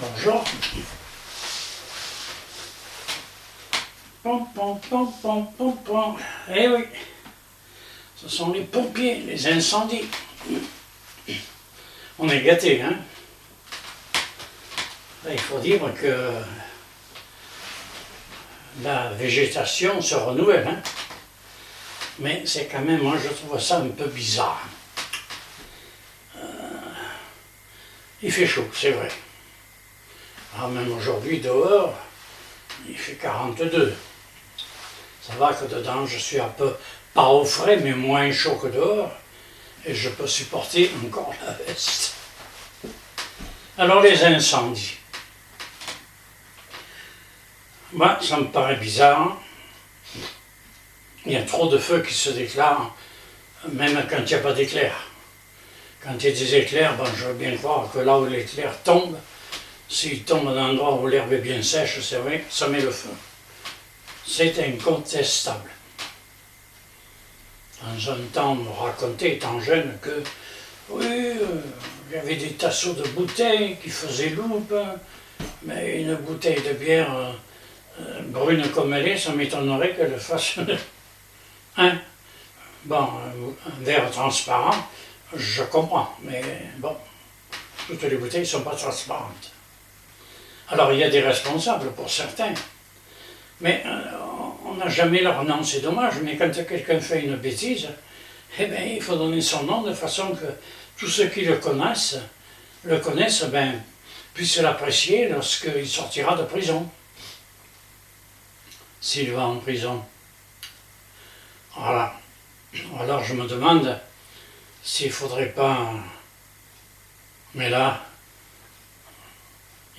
Bonjour. Pom, pom, pom, pom, pom, pom. Eh oui, ce sont les pompiers, les incendies. On est gâtés, hein. Il faut dire que la végétation se renouvelle, hein. Mais c'est quand même, moi je trouve ça un peu bizarre. Il fait chaud, c'est vrai. Alors même aujourd'hui, dehors, il fait 42. Ça va que dedans, je suis un peu, pas au frais, mais moins chaud que dehors. Et je peux supporter encore la veste. Alors les incendies. Moi, ça me paraît bizarre. Il y a trop de feux qui se déclarent, même quand il n'y a pas d'éclairs. Quand il y a des éclairs, bon, je veux bien croire que là où l'éclair tombe, s'il tombe à un endroit où l'herbe est bien sèche, c'est vrai, ça met le feu. C'est incontestable. Dans un temps, on me racontait, étant jeune, que oui, il y avait des tasseaux de bouteilles qui faisaient loupe, mais une bouteille de bière brune comme elle est, ça m'étonnerait qu'elle fasse un verre transparent, je comprends, mais bon, toutes les bouteilles ne sont pas transparentes. Alors il y a des responsables pour certains, mais on n'a jamais leur nom, c'est dommage, mais quand quelqu'un fait une bêtise, eh bien, il faut donner son nom de façon que tous ceux qui le connaissent, puissent l'apprécier lorsqu'il sortira de prison. S'il va en prison. Voilà. Alors je me demande s'il ne faudrait pas... Mais là,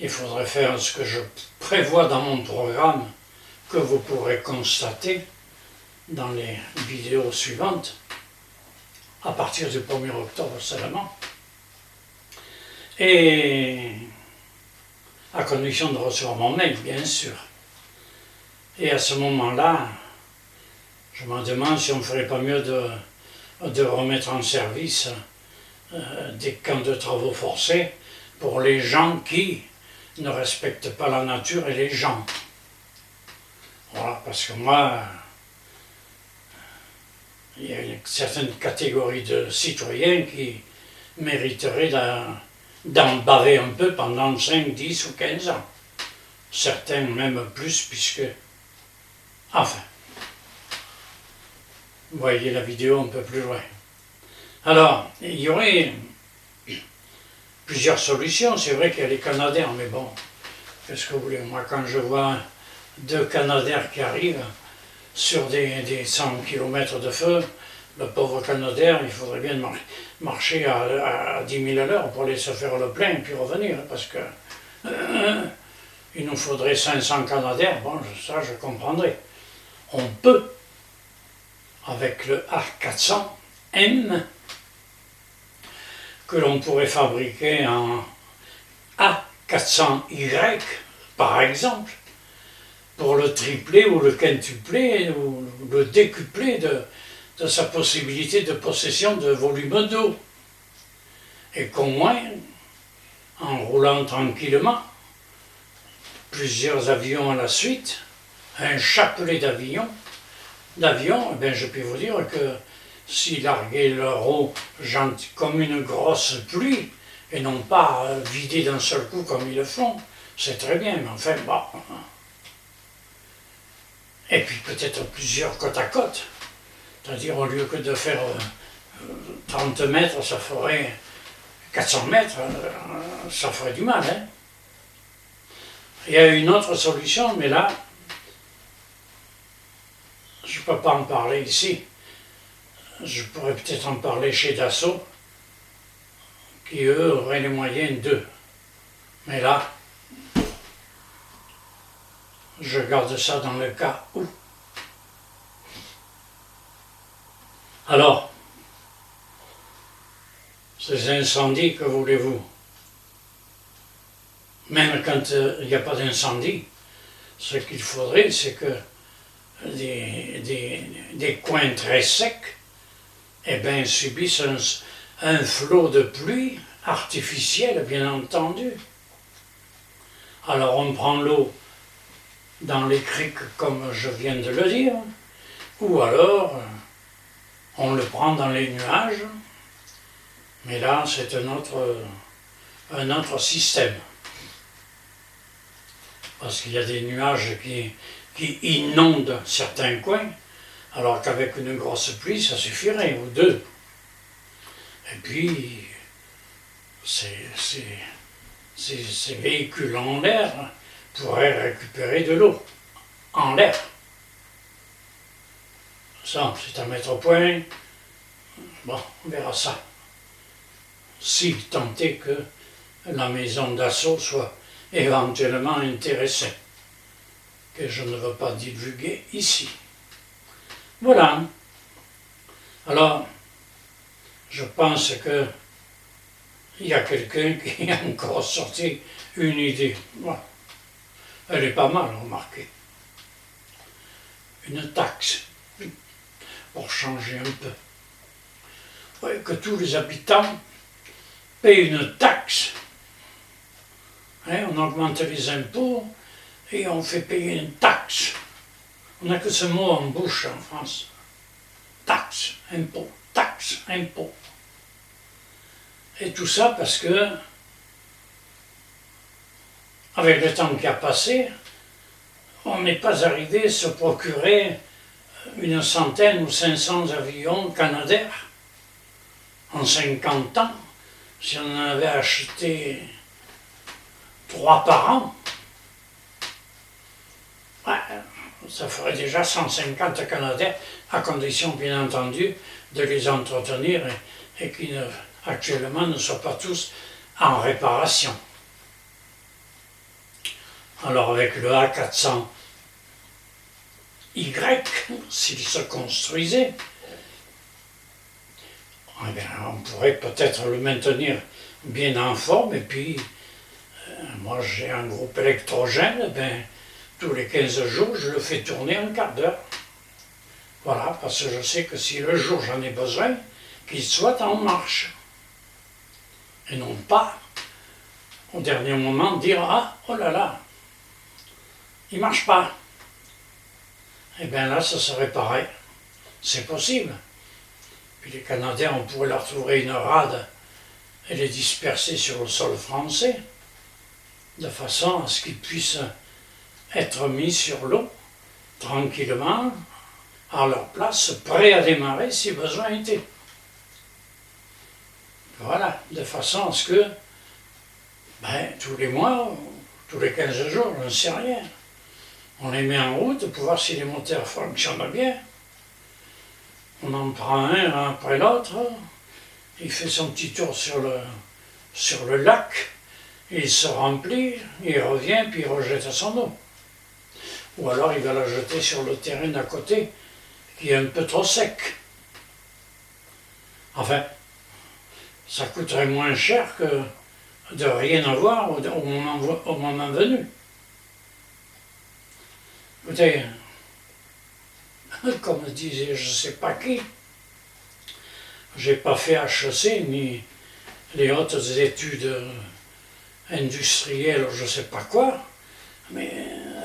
il faudrait faire ce que je prévois dans mon programme, que vous pourrez constater dans les vidéos suivantes, à partir du 1er octobre seulement, et à condition de recevoir mon mail, bien sûr. Et à ce moment-là, je me demande si on ne ferait pas mieux de remettre en service des camps de travaux forcés pour les gens qui ne respectent pas la nature et les gens. Voilà, parce que moi, il y a une certaine catégorie de citoyens qui mériteraient d'en baver un peu pendant 5, 10 ou 15 ans. Certains même plus, puisque... Enfin, vous voyez la vidéo un peu plus loin. Alors, il y aurait plusieurs solutions. C'est vrai qu'il y a les Canadaires, mais bon, qu'est-ce que vous voulez? Moi, quand je vois 2 Canadaires qui arrivent sur des 100 km de feu, le pauvre Canadaire, il faudrait bien marcher à 10 000 à l'heure pour aller se faire le plein et puis revenir, parce que il nous faudrait 500 Canadaires. Bon, ça, je comprendrais. On peut, avec le A400M, que l'on pourrait fabriquer en A400Y, par exemple, pour le tripler ou le quintupler ou le décupler de sa possibilité de possession de volume d'eau. Et qu'au moins, en roulant tranquillement, plusieurs avions à la suite, un chapelet d'avions, eh bien, je peux vous dire que s'ils larguaient leur eau comme une grosse pluie, et non pas vider d'un seul coup comme ils le font, c'est très bien, mais enfin, bon. Et puis peut-être plusieurs côte à côte, c'est-à-dire au lieu que de faire 30 mètres, ça ferait 400 mètres, ça ferait du mal, hein. Il y a une autre solution, mais là, je ne peux pas en parler ici. Je pourrais peut-être en parler chez Dassault, qui eux auraient les moyens d'eux. Mais là, je garde ça dans le cas où. Alors, ces incendies, que voulez-vous? Même quand il n'y a pas d'incendie, ce qu'il faudrait, c'est que des coins très secs, eh bien, subissent un flot de pluie artificielle, bien entendu. Alors on prend l'eau dans les criques comme je viens de le dire, ou alors on le prend dans les nuages, mais là c'est un autre système. Parce qu'il y a des nuages qui inondent certains coins, alors qu'avec une grosse pluie ça suffirait, ou deux. Et puis ces véhicules en l'air pourraient récupérer de l'eau en l'air. Ça, c'est à mettre au point. Bon, on verra ça. Si tant est que la maison d'assaut soit éventuellement intéressée, que je ne veux pas divulguer ici. Voilà. Alors, je pense que il y a quelqu'un qui a encore sorti une idée. Voilà. Elle est pas mal, remarquez. Une taxe, pour changer un peu. Ouais, que tous les habitants payent une taxe. Hein, on augmente les impôts et on fait payer une taxe. On n'a que ce mot en bouche en France. Taxe, impôt, taxe, impôt. Et tout ça parce que, avec le temps qui a passé, on n'est pas arrivé à se procurer une centaine ou 500 avions Canadair en 50 ans. Si on en avait acheté 3 par an, ouais, ça ferait déjà 150 Canadair, à condition bien entendu de les entretenir et qui actuellement ne soient pas tous en réparation. Alors avec le A400Y, s'il se construisait, eh bien, on pourrait peut-être le maintenir bien en forme, et puis moi j'ai un groupe électrogène, eh bien, tous les 15 jours je le fais tourner un quart d'heure. Voilà, parce que je sais que si le jour j'en ai besoin, qu'il soit en marche. Et non pas, au dernier moment, dire « Ah, oh là là, il ne marche pas ». Eh bien là, ça serait pareil. C'est possible. Puis les Canadiens, on pourrait leur trouver une rade et les disperser sur le sol français, de façon à ce qu'ils puissent être mis sur l'eau, tranquillement, à leur place, prêts à démarrer si besoin était. Voilà, de façon à ce que, tous les mois, tous les 15 jours, on ne sait rien. On les met en route pour voir si les moteurs fonctionnent bien. On en prend un après l'autre, il fait son petit tour sur le lac, il se remplit, il revient, puis il rejette son eau. Ou alors il va la jeter sur le terrain d'à côté, qui est un peu trop sec. Enfin, ça coûterait moins cher que de rien avoir au moment venu. Écoutez, comme disait je ne sais pas qui, j'ai pas fait HEC ni les hautes études industrielles, je ne sais pas quoi, mais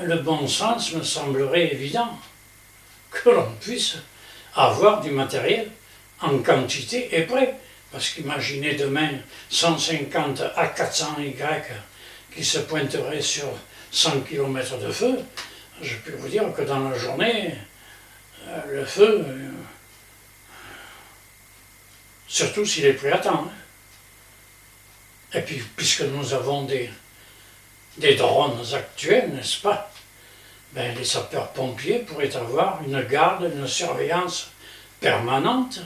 le bon sens me semblerait évident que l'on puisse avoir du matériel en quantité et prêt. Parce qu'imaginez demain 150 A400Y qui se pointeraient sur 100 km de feu, je peux vous dire que dans la journée, le feu, surtout s'il est prêt à temps. Et puis, puisque nous avons des drones actuels, n'est-ce pas, les sapeurs-pompiers pourraient avoir une garde, une surveillance permanente,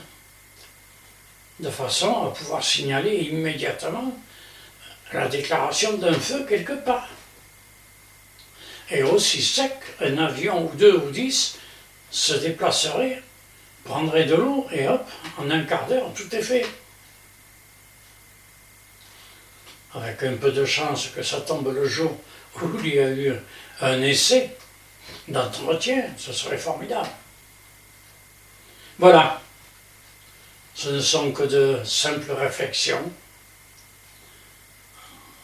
de façon à pouvoir signaler immédiatement la déclaration d'un feu quelque part. Et aussi sec, un avion ou 2 ou 10 se déplacerait, prendrait de l'eau et hop, en un quart d'heure, tout est fait. Avec un peu de chance que ça tombe le jour où il y a eu un essai d'entretien, ce serait formidable. Voilà. Ce ne sont que de simples réflexions.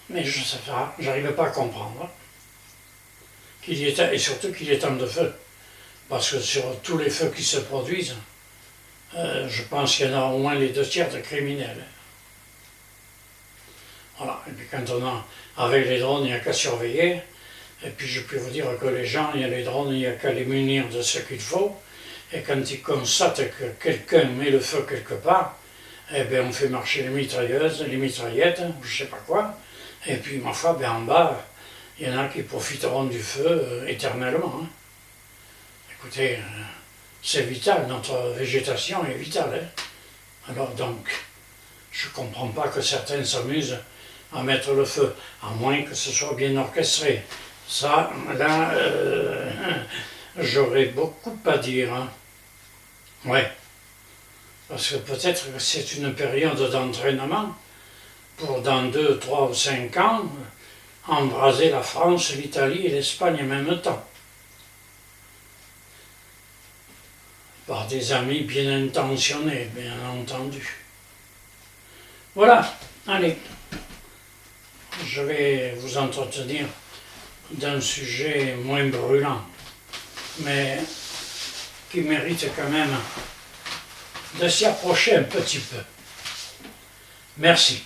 Mais je ne sais pas, j'arrivais pas à comprendre qu'il y ait, et surtout qu'il y ait tant de feux. Parce que sur tous les feux qui se produisent, je pense qu'il y en a au moins les 2 tiers de criminels. Voilà, et puis quand on a, avec les drones, il n'y a qu'à surveiller. Et puis je peux vous dire que les gens, il y a les drones, il n'y a qu'à les munir de ce qu'il faut. Et quand ils constatent que quelqu'un met le feu quelque part, eh bien on fait marcher les mitrailleuses, les mitraillettes, ou je ne sais pas quoi. Et puis ma foi, ben, en bas, il y en a qui profiteront du feu éternellement. Hein. Écoutez, c'est vital, notre végétation est vitale. Hein. Alors donc, je ne comprends pas que certains s'amusent à mettre le feu, à moins que ce soit bien orchestré. Ça, là, j'aurais beaucoup à dire. Hein. Ouais, parce que peut-être que c'est une période d'entraînement pour dans 2, 3 ou 5 ans embraser la France, l'Italie et l'Espagne en même temps. Par des amis bien intentionnés, bien entendu. Voilà, allez, je vais vous entretenir d'un sujet moins brûlant, mais qui mérite quand même de s'y approcher un petit peu. Merci.